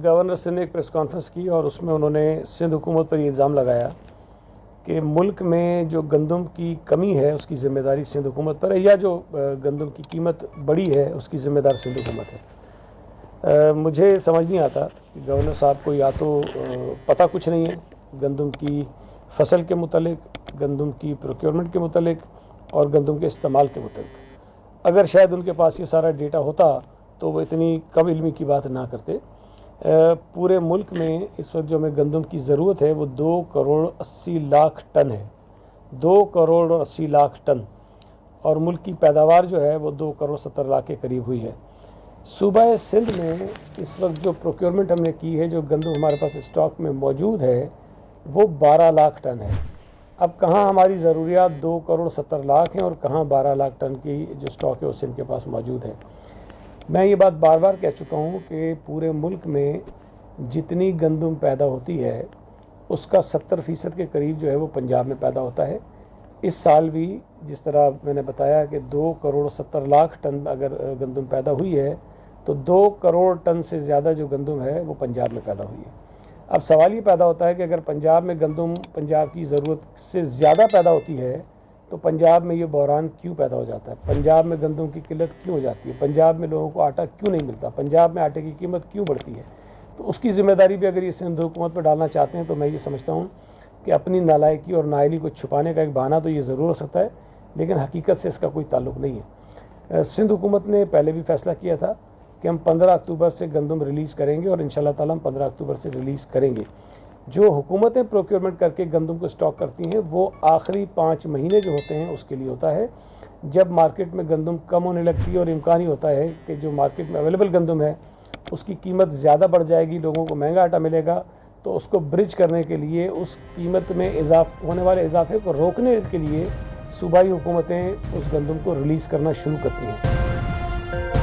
Governor Sindh نے ایک press conference کی اور اس میں انہوں نے سندھ حکومت پر یہ الزام لگایا کہ ملک میں جو گندم کی کمی ہے اس کی ذمہ داری سندھ حکومت پر ہے، یا جو گندم کی قیمت بڑھی ہے اس کی ذمہ دار سندھ حکومت ہے۔ مجھے سمجھ نہیں آتا کہ گورنر صاحب کو یا تو پتہ کچھ نہیں ہے گندم کی فصل کے متعلق، گندم کی پروکیورمنٹ کے متعلق اور گندم کے استعمال کے متعلق۔ اگر شاید ان کے پاس یہ سارا ڈیٹا ہوتا تو وہ اتنی کم علمی کی بات نہ کرتے۔ پورے ملک میں اس وقت جو ہمیں گندم کی ضرورت ہے وہ 2,80,00,000 ٹن ہے، 2,80,00,000 ٹن، اور ملک کی پیداوار جو ہے وہ 2,70,00,000 کے قریب ہوئی ہے۔ صوبہ سندھ میں اس وقت جو پروکیورمنٹ ہم نے کی ہے، جو گندم ہمارے پاس اسٹاک میں موجود ہے وہ 12,00,000 ٹن ہے۔ اب کہاں ہماری ضروریات 2,70,00,000 ہیں اور کہاں 12,00,000 ٹن کی جو اسٹاک ہے وہ سندھ کے پاس موجود ہے۔ میں یہ بات بار بار کہہ چکا ہوں کہ پورے ملک میں جتنی گندم پیدا ہوتی ہے اس کا 70% کے قریب جو ہے وہ پنجاب میں پیدا ہوتا ہے۔ اس سال بھی جس طرح میں نے بتایا کہ 2,70,00,000 ٹن اگر گندم پیدا ہوئی ہے تو 2 کروڑ ٹن سے زیادہ جو گندم ہے وہ پنجاب میں پیدا ہوئی ہے۔ اب سوال یہ پیدا ہوتا ہے کہ اگر پنجاب میں گندم پنجاب کی ضرورت سے زیادہ پیدا ہوتی ہے تو پنجاب میں یہ بحران کیوں پیدا ہو جاتا ہے؟ پنجاب میں گندم کی قلت کیوں ہو جاتی ہے؟ پنجاب میں لوگوں کو آٹا کیوں نہیں ملتا؟ پنجاب میں آٹے کی قیمت کیوں بڑھتی ہے؟ تو اس کی ذمہ داری بھی اگر یہ سندھ حکومت پر ڈالنا چاہتے ہیں تو میں یہ سمجھتا ہوں کہ اپنی نالائکی اور نااہلی کو چھپانے کا ایک بہانہ تو یہ ضرور ہو سکتا ہے، لیکن حقیقت سے اس کا کوئی تعلق نہیں ہے۔ سندھ حکومت نے پہلے بھی فیصلہ کیا تھا کہ ہم 15 اکتوبر سے گندم ریلیز کریں گے اور انشاءاللہ تعالی ہم 15 اکتوبر سے ریلیز کریں گے۔ جو حکومتیں پروکیورمنٹ کر کے گندم کو اسٹاک کرتی ہیں وہ آخری 5 مہینے جو ہوتے ہیں اس کے لیے ہوتا ہے، جب مارکیٹ میں گندم کم ہونے لگتی ہے اور امکان ہی ہوتا ہے کہ جو مارکیٹ میں اویلیبل گندم ہے اس کی قیمت زیادہ بڑھ جائے گی، لوگوں کو مہنگا آٹا ملے گا، تو اس کو برج کرنے کے لیے، اس قیمت میں ہونے والے اضافے کو روکنے کے لیے صوبائی حکومتیں اس گندم کو ریلیز کرنا شروع کرتی ہیں۔